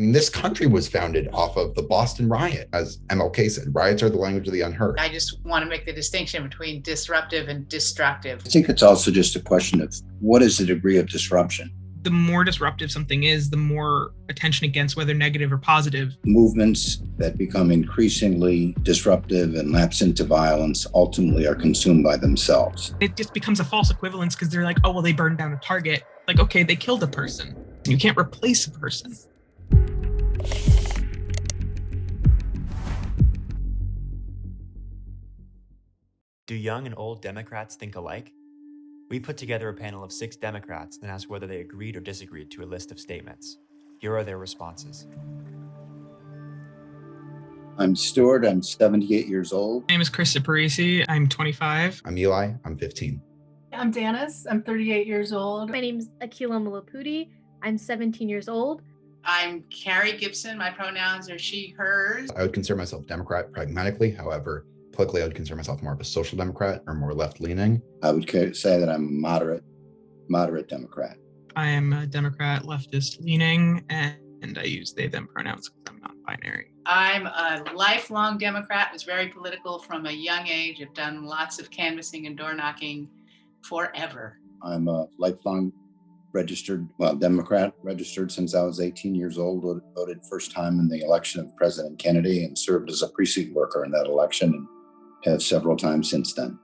mean, this country was founded off of the Boston riot. As MLK said, riots are the language of the unheard. I just want to make the distinction between disruptive and destructive. I think it's also just a question of what is the degree of disruption? The more disruptive something is, the more attention it gets, whether negative or positive. Movements that become increasingly disruptive and lapse into violence ultimately are consumed by themselves. It just becomes a false equivalence because they're like, oh, well, they burned down a target. Like, okay, they killed a person. You can't replace a person. Do young and old Democrats think alike? We put together a panel of 6 Democrats and asked whether they agreed or disagreed to a list of statements. Here are their responses. I'm Stuart. I'm 78 years old. My name is Krysta. I'm 25. I'm Eli. I'm 15. I'm Danice. I'm 38 years old. My name's Akhila Malapudi. I'm 17 years old. I'm Carrie Gibson. My pronouns are she, hers. I would consider myself Democrat pragmatically. However, politically, I would consider myself more of a social Democrat or more left-leaning. I would say that I'm a moderate Democrat. I am a Democrat leftist-leaning, and I use they, them pronouns because I'm non-binary. I'm a lifelong Democrat, was very political from a young age. I've done lots of canvassing and door knocking forever. I'm a lifelong Democrat, registered since I was 18 years old, voted first time in the election of President Kennedy and served as a precinct worker in that election and have several times since then.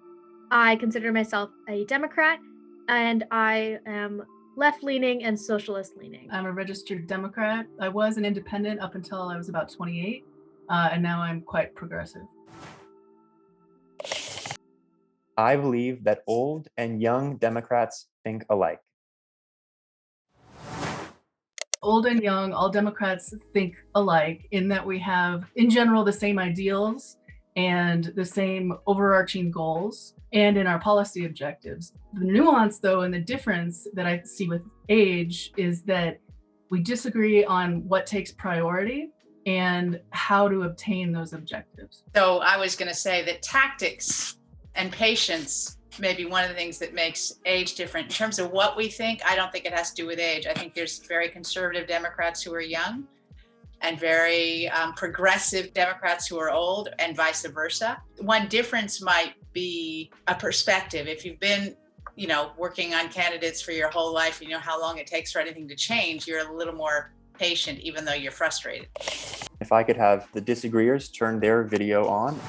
I consider myself a Democrat, and I am left-leaning and socialist-leaning. I'm a registered Democrat. I was an independent up until I was about 28, and now I'm quite progressive. I believe that old and young Democrats think alike. Old and young, all Democrats think alike in that we have, in general, the same ideals and the same overarching goals and in our policy objectives. The nuance, though, and the difference that I see with age is that we disagree on what takes priority and how to obtain those objectives. So I was going to say that tactics and patience may be one of the things that makes age different. In terms of what we think, I don't think it has to do with age. I think there's very conservative Democrats who are young and very progressive Democrats who are old, and vice versa. One difference might be a perspective. If you've been, working on candidates for your whole life, you know how long it takes for anything to change, you're a little more patient, even though you're frustrated. If I could have the disagreeers turn their video on.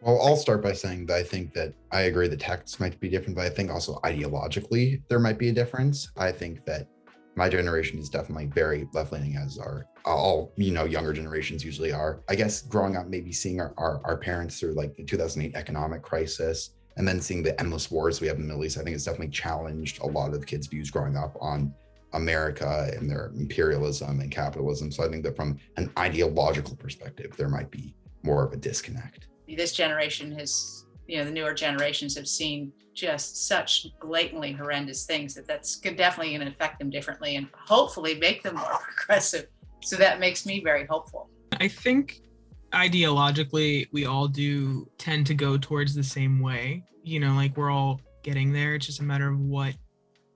Well, I'll start by saying that I think that I agree that tactics might be different, but I think also ideologically there might be a difference. I think that my generation is definitely very left-leaning, as are all, younger generations usually are. I guess growing up, maybe seeing our parents through like the 2008 economic crisis and then seeing the endless wars we have in the Middle East, I think it's definitely challenged a lot of kids' views growing up on America and their imperialism and capitalism. So I think that from an ideological perspective, there might be more of a disconnect. This generation has, the newer generations have seen just such blatantly horrendous things that's definitely going to affect them differently and hopefully make them more progressive. So that makes me very hopeful. I think ideologically, we all do tend to go towards the same way. Like we're all getting there. It's just a matter of what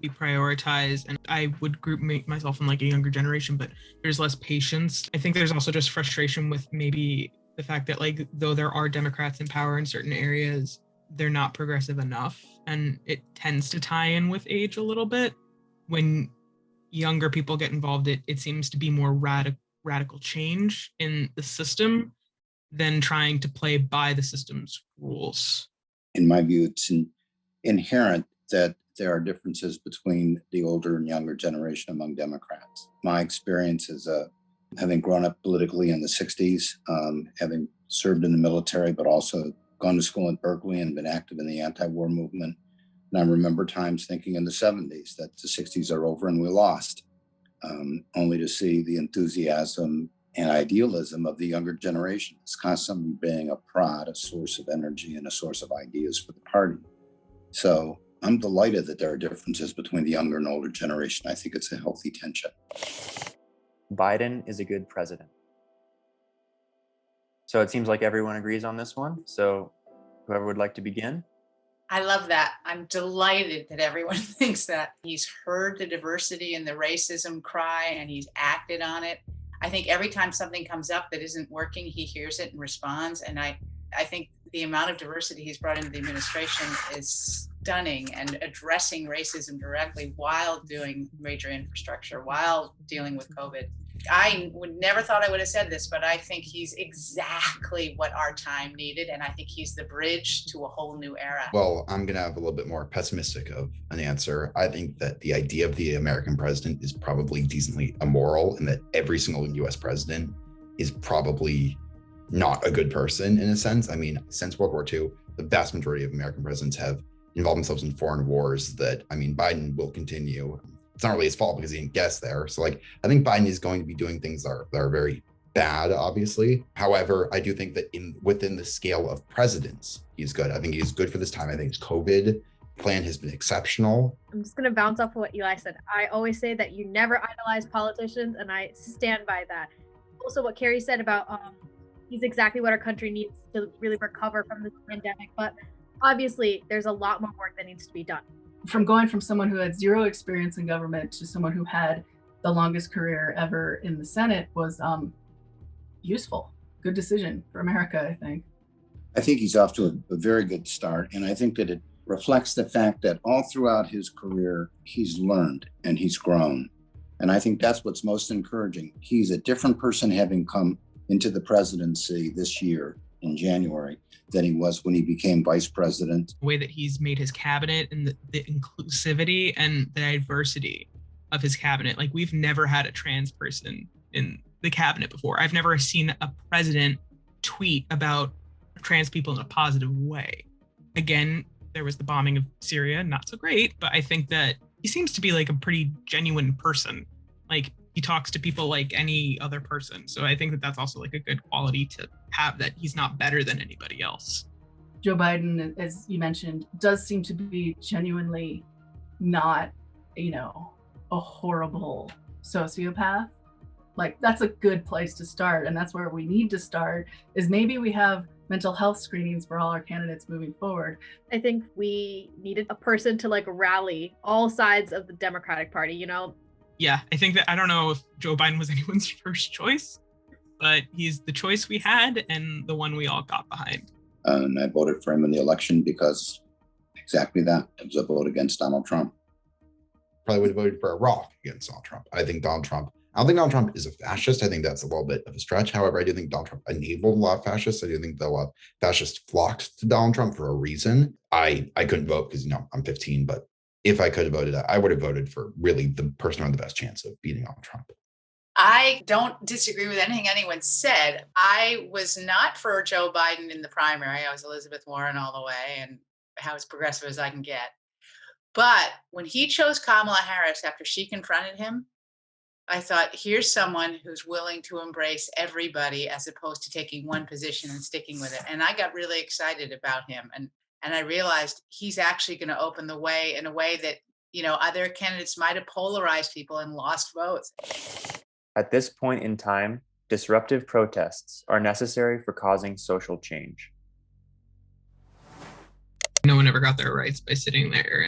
we prioritize. And I would group myself in like a younger generation, but there's less patience. I think there's also just frustration with maybe the fact that like, though there are Democrats in power in certain areas, they're not progressive enough. And it tends to tie in with age a little bit. When younger people get involved, it seems to be more radical change in the system than trying to play by the system's rules. In my view, it's inherent that there are differences between the older and younger generation among Democrats. My experience is having grown up politically in the 60s, having served in the military, but also gone to school in Berkeley and been active in the anti-war movement. And I remember times thinking in the 70s that the 60s are over and we lost, only to see the enthusiasm and idealism of the younger generation. It's constantly being a prod, a source of energy and a source of ideas for the party. So I'm delighted that there are differences between the younger and older generation. I think it's a healthy tension. Biden is a good president. So it seems like everyone agrees on this one. So whoever would like to begin. I love that. I'm delighted that everyone thinks that. He's heard the diversity and the racism cry and he's acted on it. I think every time something comes up that isn't working, he hears it and responds. And I think the amount of diversity he's brought into the administration is stunning, and addressing racism directly while doing major infrastructure, while dealing with COVID. I would never thought I would have said this, but I think he's exactly what our time needed. And I think he's the bridge to a whole new era. Well, I'm going to have a little bit more pessimistic of an answer. I think that the idea of the American president is probably decently immoral, and that every single US president is probably not a good person in a sense. I mean, since World War II, the vast majority of American presidents have involved themselves in foreign wars that, I mean, Biden will continue. It's not really his fault because he didn't guess there. So like, I think Biden is going to be doing things that are very bad, obviously. However, I do think that within the scale of presidents, he's good. I think he's good for this time. I think his COVID plan has been exceptional. I'm just going to bounce off of what Eli said. I always say that you never idolize politicians, and I stand by that. Also, what Carrie said about he's exactly what our country needs to really recover from this pandemic. But obviously, there's a lot more work that needs to be done. From going from someone who had zero experience in government to someone who had the longest career ever in the Senate was useful. Good decision for America, I think. I think he's off to a very good start. And I think that it reflects the fact that all throughout his career, he's learned and he's grown. And I think that's what's most encouraging. He's a different person having come into the presidency this year in January than he was when he became vice president. The way that he's made his cabinet and the inclusivity and the diversity of his cabinet. Like, we've never had a trans person in the cabinet before. I've never seen a president tweet about trans people in a positive way. Again, there was the bombing of Syria, not so great, but I think that he seems to be like a pretty genuine person. Like, he talks to people like any other person. So I think that that's also like a good quality to have, that he's not better than anybody else. Joe Biden, as you mentioned, does seem to be genuinely not, a horrible sociopath. Like, that's a good place to start. And that's where we need to start, is maybe we have mental health screenings for all our candidates moving forward. I think we needed a person to like rally all sides of the Democratic Party, Yeah, I think that, I don't know if Joe Biden was anyone's first choice, but he's the choice we had and the one we all got behind. And I voted for him in the election because exactly that. It was a vote against Donald Trump. Probably would have voted for a rock against Donald Trump. I don't think Donald Trump is a fascist. I think that's a little bit of a stretch. However, I do think Donald Trump enabled a lot of fascists. I do think that a lot of fascists flocked to Donald Trump for a reason. I couldn't vote because, I'm 15, but if I could have voted, I would have voted for really the person who had the best chance of beating Donald Trump. I don't disagree with anything anyone said. I was not for Joe Biden in the primary. I was Elizabeth Warren all the way, and how as progressive as I can get. But when he chose Kamala Harris after she confronted him, I thought, here's someone who's willing to embrace everybody as opposed to taking one position and sticking with it. And I got really excited about him. And I realized he's actually going to open the way in a way that, other candidates might have polarized people and lost votes. At this point in time, disruptive protests are necessary for causing social change. No one ever got their rights by sitting there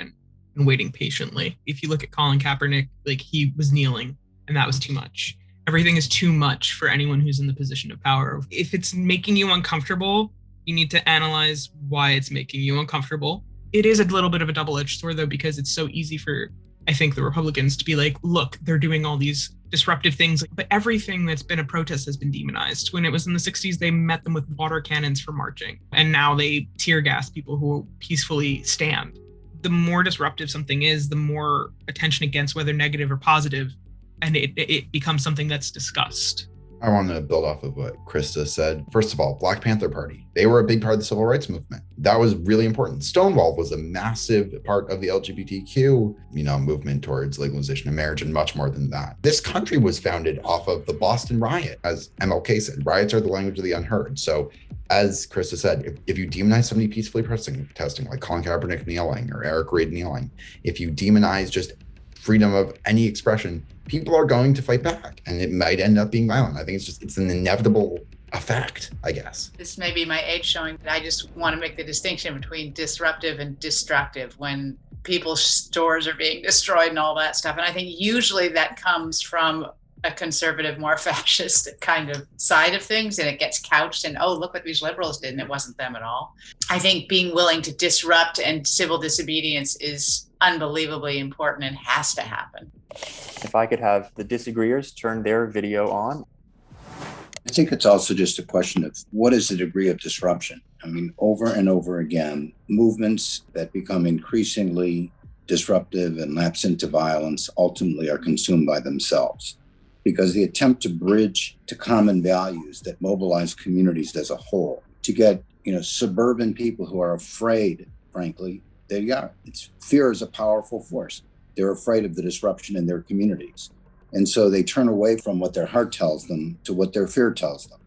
and waiting patiently. If you look at Colin Kaepernick, like, he was kneeling, and that was too much. Everything is too much for anyone who's in the position of power. If it's making you uncomfortable, you need to analyze why it's making you uncomfortable. It is a little bit of a double-edged sword, though, because it's so easy for, I think, the Republicans to be like, look, they're doing all these disruptive things, but everything that's been a protest has been demonized. When it was in the 60s, they met them with water cannons for marching, and now they tear gas people who peacefully stand. The more disruptive something is, the more attention it gets, whether negative or positive, and it becomes something that's discussed. I want to build off of what Krysta said. First of all, Black Panther Party, they were a big part of the civil rights movement. That was really important. Stonewall was a massive part of the LGBTQ, movement towards legalization of marriage, and much more than that. This country was founded off of the Boston riot. As MLK said, riots are the language of the unheard. So as Krysta said, if you demonize somebody peacefully protesting, like Colin Kaepernick kneeling or Eric Reid kneeling, if you demonize just freedom of any expression, people are going to fight back, and it might end up being violent. I think it's an inevitable effect, I guess. This may be my age showing, but I just want to make the distinction between disruptive and destructive when people's stores are being destroyed and all that stuff. And I think usually that comes from a conservative, more fascist kind of side of things, and it gets couched in, oh, look what these liberals did, and it wasn't them at all. I think being willing to disrupt and civil disobedience is unbelievably important and has to happen. If I could have the disagreeers turn their video on. I think it's also just a question of what is the degree of disruption? I mean, over and over again, movements that become increasingly disruptive and lapse into violence ultimately are consumed by themselves, because the attempt to bridge to common values that mobilize communities as a whole, to get, suburban people who are afraid, frankly, fear is a powerful force. They're afraid of the disruption in their communities. And so they turn away from what their heart tells them to what their fear tells them.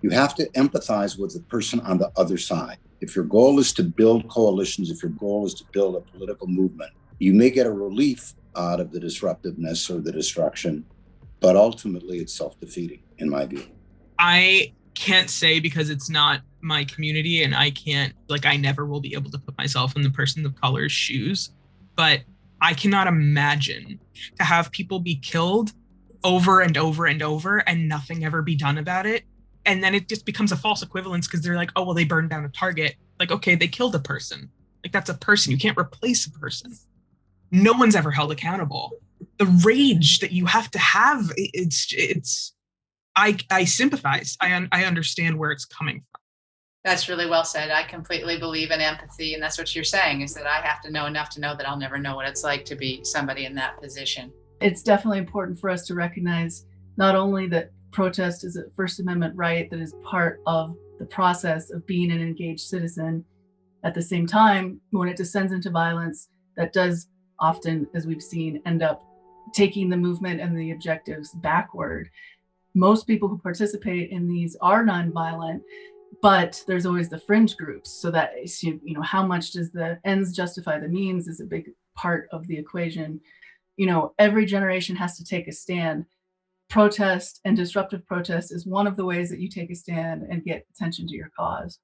You have to empathize with the person on the other side. If your goal is to build coalitions, if your goal is to build a political movement, you may get a relief out of the disruptiveness or the destruction, but ultimately it's self-defeating, in my view. I can't say because it's not my community, and I never will be able to put myself in the person of color's shoes, but I cannot imagine to have people be killed over and over and over and nothing ever be done about it. And then it just becomes a false equivalence because they're like, oh, well, they burned down a Target. Like, okay, they killed a person. Like, that's a person. You can't replace a person. No one's ever held accountable. The rage that you have to have, I sympathize. I understand where it's coming from. That's really well said. I completely believe in empathy. And that's what you're saying, is that I have to know enough to know that I'll never know what it's like to be somebody in that position. It's definitely important for us to recognize not only that protest is a First Amendment right that is part of the process of being an engaged citizen. At the same time, when it descends into violence, that does often, as we've seen, end up taking the movement and the objectives backward. Most people who participate in these are nonviolent, but there's always the fringe groups. So that, how much does the ends justify the means is a big part of the equation. Every generation has to take a stand. Protest and disruptive protest is one of the ways that you take a stand and get attention to your cause.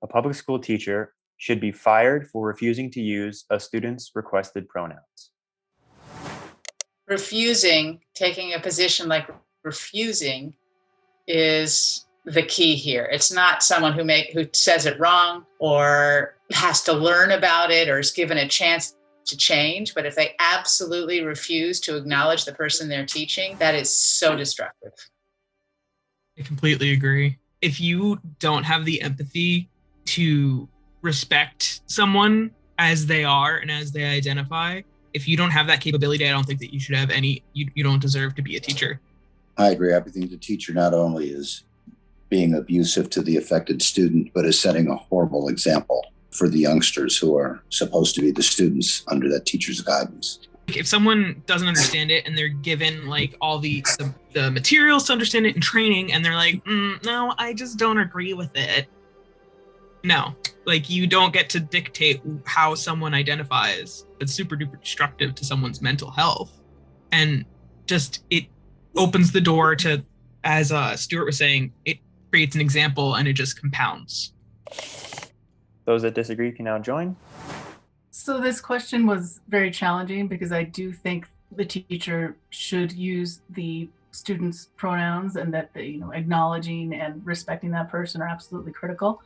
A public school teacher should be fired for refusing to use a student's requested pronouns. Taking a position like refusing is the key here. It's not someone who says it wrong or has to learn about it or is given a chance to change. But if they absolutely refuse to acknowledge the person they're teaching, that is so destructive. I completely agree. If you don't have the empathy to respect someone as they are and as they identify, if you don't have that capability, I don't think that you should have you don't deserve to be a teacher. I agree. I think the teacher not only is being abusive to the affected student, but is setting a horrible example for the youngsters who are supposed to be the students under that teacher's guidance. If someone doesn't understand it and they're given all the materials to understand it and training, and they're like, no, I just don't agree with it. No, you don't get to dictate how someone identifies. It's super duper destructive to someone's mental health. And it opens the door to, as Stuart was saying, it creates an example and it just compounds. Those that disagree can now join. So this question was very challenging because I do think the teacher should use the student's pronouns, and that acknowledging and respecting that person are absolutely critical.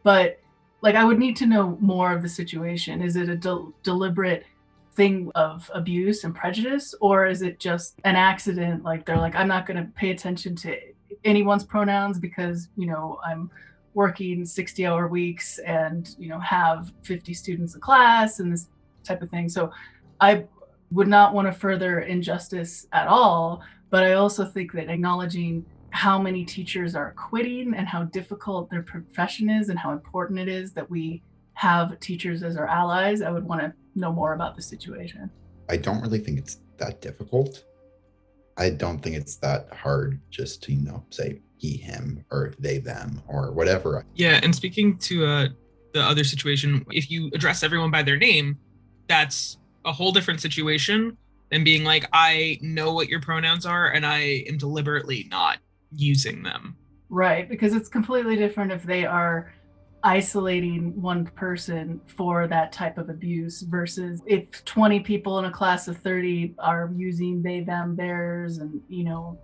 But I would need to know more of the situation. Is it a deliberate thing of abuse and prejudice, or is it just an accident? They're I'm not going to pay attention to anyone's pronouns because I'm working 60-hour weeks and have 50 students a class and this type of thing. So I would not want to further injustice at all, but I also think that acknowledging how many teachers are quitting and how difficult their profession is and how important it is that we have teachers as our allies, I would want to know more about the situation. I don't really think it's that difficult. I don't think it's that hard just to, say he, him, or they, them, or whatever. Yeah, and speaking to the other situation, if you address everyone by their name, that's a whole different situation than being I know what your pronouns are and I am deliberately not using them. Right, because it's completely different if they are isolating one person for that type of abuse versus if 20 people in a class of 30 are using they, them, theirs, and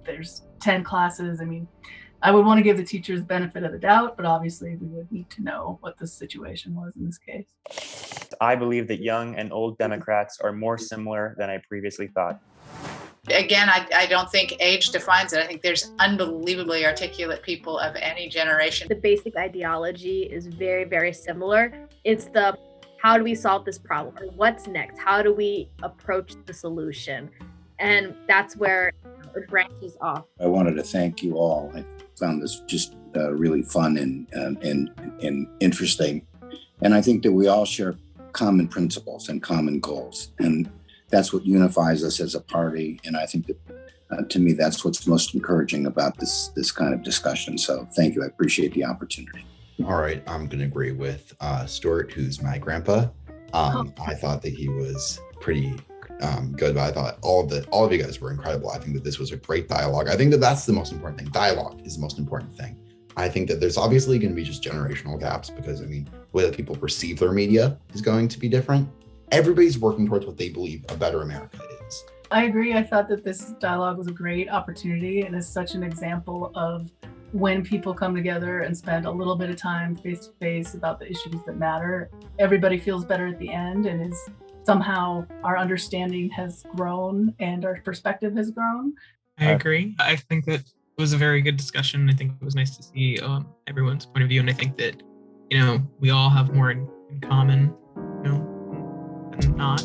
there's 10 classes. I mean, I would want to give the teachers benefit of the doubt, but obviously we would need to know what the situation was in this case. I believe that young and old Democrats are more similar than I previously thought. Again, I don't think age defines it. I think there's unbelievably articulate people of any generation. The basic ideology is very, very similar. It's the how do we solve this problem, or what's next? How do we approach the solution? And that's where it branches off. I wanted to thank you all. I found this just really fun and interesting. And I think that we all share common principles and common goals. And that's what unifies us as a party. And I think that, to me, that's what's most encouraging about this kind of discussion. So thank you. I appreciate the opportunity. All right. I'm going to agree with Stuart, who's my grandpa. I thought that he was pretty good, but I thought all of you guys were incredible. I think that this was a great dialogue. I think that that's the most important thing. Dialogue is the most important thing. I think that there's obviously going to be just generational gaps because, I mean, the way that people perceive their media is going to be different. Everybody's working towards what they believe a better America is. I agree. I thought that this dialogue was a great opportunity and is such an example of when people come together and spend a little bit of time face to face about the issues that matter. Everybody feels better at the end, and is somehow our understanding has grown and our perspective has grown. I agree. I think that it was a very good discussion. I think it was nice to see everyone's point of view, and I think that we all have more in common, than not.